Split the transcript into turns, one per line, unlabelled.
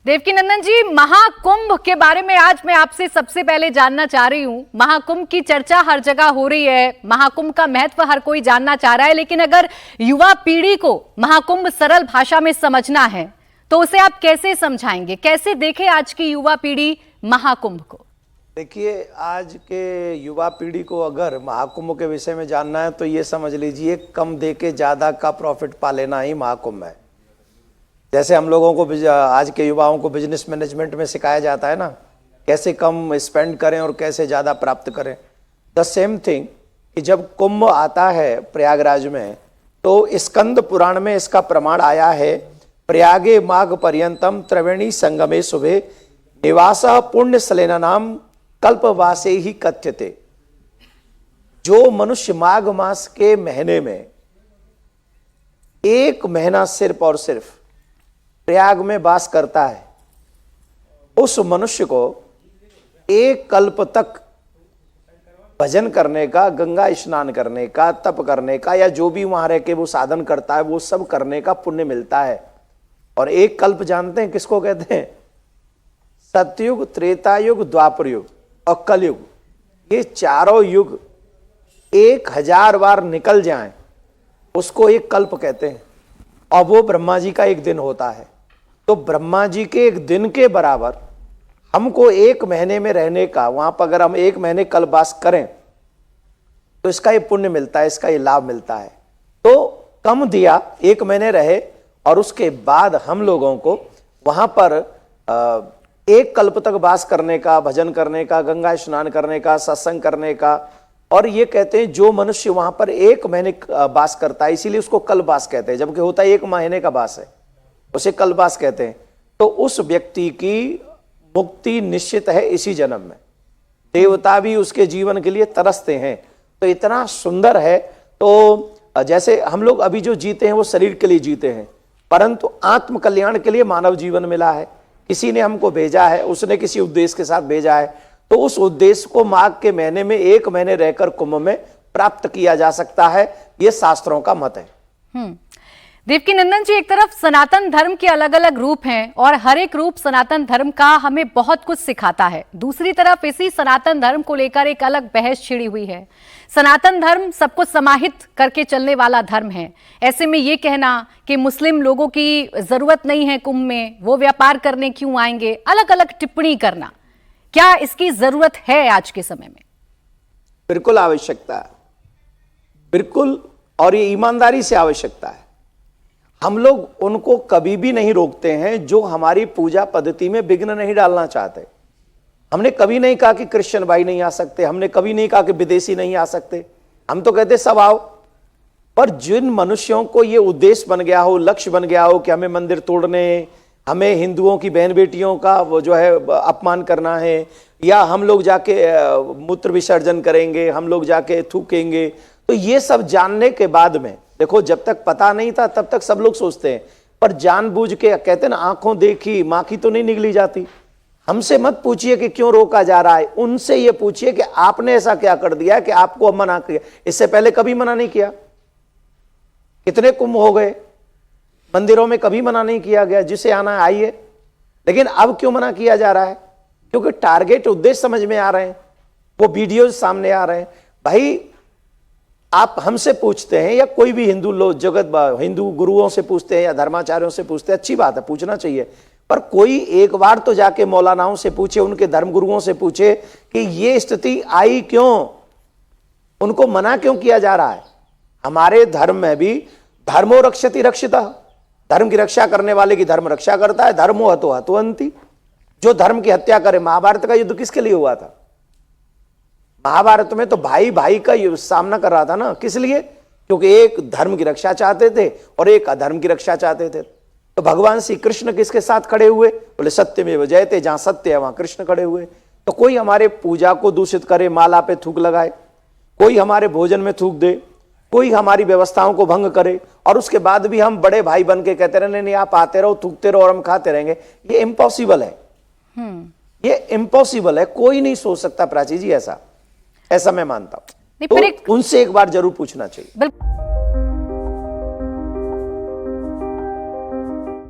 देवकीनंदन जी, महाकुंभ के बारे में आज मैं आपसे सबसे पहले जानना चाह रही हूं। महाकुंभ की चर्चा हर जगह हो रही है, महाकुंभ का महत्व हर कोई जानना चाह रहा है, लेकिन अगर युवा पीढ़ी को महाकुंभ सरल भाषा में समझना है तो उसे आप कैसे समझाएंगे? कैसे देखे आज की युवा पीढ़ी महाकुंभ को?
देखिए, आज के युवा पीढ़ी को अगर महाकुंभ के विषय में जानना है तो ये समझ लीजिए, कम दे के ज्यादा का प्रॉफिट पा लेना ही महाकुंभ है। जैसे हम लोगों को आज के युवाओं को बिजनेस मैनेजमेंट में सिखाया जाता है ना, कैसे कम स्पेंड करें और कैसे ज़्यादा प्राप्त करें। द सेम थिंग कि जब कुंभ आता है प्रयागराज में, तो स्कंद पुराण में इसका प्रमाण आया है। प्रयागे माघ पर्यंतम त्रिवेणी संगमे शुभे निवासः पुण्य सलेनानाम कल्पवासे ही कथ्यते। जो मनुष्य माघ मास के महीने में एक महीना सिर्फ और सिर्फ प्रयाग में वास करता है, उस मनुष्य को एक कल्प तक भजन करने का, गंगा स्नान करने का, तप करने का, या जो भी वहां रह के वो साधन करता है, वो सब करने का पुण्य मिलता है। और एक कल्प जानते हैं किसको कहते हैं? सतयुग, त्रेता युग, द्वापर युग और कलयुग। ये चारों युग 1000 बार निकल जाएं, उसको एक कल्प कहते हैं। और वो ब्रह्मा जी का एक दिन होता है। तो ब्रह्मा जी के एक दिन के बराबर हमको एक महीने में रहने का, वहां पर अगर हम एक महीने कल्पवास करें तो इसका ये पुण्य मिलता है, इसका ये लाभ मिलता है। तो कम दिया, एक महीने रहे, और उसके बाद हम लोगों को वहां पर एक कल्प तक वास करने का, भजन करने का, गंगा स्नान करने का, सत्संग करने का। और ये कहते हैं जो मनुष्य वहां पर एक महीने वास करता है, इसीलिए उसको कल्पवास कहते हैं, जबकि होता है एक महीने का वास है, उसे कल्पवास कहते हैं। तो उस व्यक्ति की मुक्ति निश्चित है इसी जन्म में। देवता भी उसके जीवन के लिए तरसते हैं। तो इतना सुंदर है। तो जैसे हम लोग अभी जो जीते हैं वो शरीर के लिए जीते हैं, परंतु आत्म कल्याण के लिए मानव जीवन मिला है। किसी ने हमको भेजा है, उसने किसी उद्देश्य के साथ भेजा है, तो उस उद्देश्य को माघ के महीने में एक महीने रहकर कुंभ में प्राप्त किया जा सकता है। ये शास्त्रों का मत है।
देवकीनंदन जी, एक तरफ सनातन धर्म के अलग अलग रूप हैं और हर एक रूप सनातन धर्म का हमें बहुत कुछ सिखाता है। दूसरी तरफ इसी सनातन धर्म को लेकर एक अलग बहस छिड़ी हुई है। सनातन धर्म सबको समाहित करके चलने वाला धर्म है। ऐसे में ये कहना कि मुस्लिम लोगों की जरूरत नहीं है कुंभ में, वो व्यापार करने क्यों आएंगे, अलग अलग टिप्पणी करना, क्या इसकी जरूरत है आज के समय में?
बिल्कुल आवश्यकता है, बिल्कुल। और ये ईमानदारी से आवश्यकता है। हम लोग उनको कभी भी नहीं रोकते हैं जो हमारी पूजा पद्धति में विघ्न नहीं डालना चाहते। हमने कभी नहीं कहा कि क्रिश्चियन भाई नहीं आ सकते, हमने कभी नहीं कहा कि विदेशी नहीं आ सकते। हम तो कहते सब आओ। पर जिन मनुष्यों को ये उद्देश्य बन गया हो, लक्ष्य बन गया हो कि हमें मंदिर तोड़ने, हमें हिंदुओं की बहन बेटियों का वो जो है अपमान करना है, या हम लोग जाके मूत्र विसर्जन करेंगे, हम लोग जाके थूकेंगे, तो ये सब जानने के बाद में, देखो जब तक पता नहीं था तब तक सब लोग सोचते हैं, पर जानबूझ के कहते हैं ना, आंखों देखी माखी तो नहीं निगली जाती। हमसे मत पूछिए कि क्यों रोका जा रहा है, उनसे ये पूछिए कि आपने ऐसा क्या कर दिया कि आपको अब मना किया। इससे पहले कभी मना नहीं किया। कितने कुंभ हो गए, मंदिरों में कभी मना नहीं किया गया, जिसे आना है आइए। लेकिन अब क्यों मना किया जा रहा है? क्योंकि टारगेट उद्देश्य समझ में आ रहे हैं, वो वीडियोज सामने आ रहे हैं। भाई आप हमसे पूछते हैं या कोई भी हिंदू लोग जगत हिंदू गुरुओं से पूछते हैं या धर्माचार्यों से पूछते हैं, अच्छी बात है, पूछना चाहिए। पर कोई एक बार तो जाके मौलानाओं से पूछे, उनके धर्म गुरुओं से पूछे कि ये स्थिति आई क्यों, उनको मना क्यों किया जा रहा है। हमारे धर्म में भी धर्मो रक्षति रक्षितः, धर्म की रक्षा करने वाले की धर्म रक्षा करता है। धर्मो हतो हतोहन्ति, जो धर्म की हत्या करे। महाभारत का युद्ध किसके लिए हुआ था? महाभारत में तो भाई भाई का सामना कर रहा था ना। किस लिए? क्योंकि एक धर्म की रक्षा चाहते थे और एक अधर्म की रक्षा चाहते थे। तो भगवान श्री कृष्ण किसके साथ खड़े हुए? बोले सत्यमेव जयते, जहां सत्य है वहां कृष्ण खड़े हुए। तो कोई हमारे पूजा को दूषित करे, माला पे थूक लगाए, कोई हमारे भोजन में थूक दे, कोई हमारी व्यवस्थाओं को भंग करे, और उसके बाद भी हम बड़े भाई बन के कहते रहे नहीं आप आते रहो, थूकते रहो और हम खाते रहेंगे, ये इम्पॉसिबल है। ये इम्पॉसिबल है, कोई नहीं सोच सकता प्राची जी ऐसा मैं मानता हूं। तो उनसे एक बार जरूर पूछना चाहिए।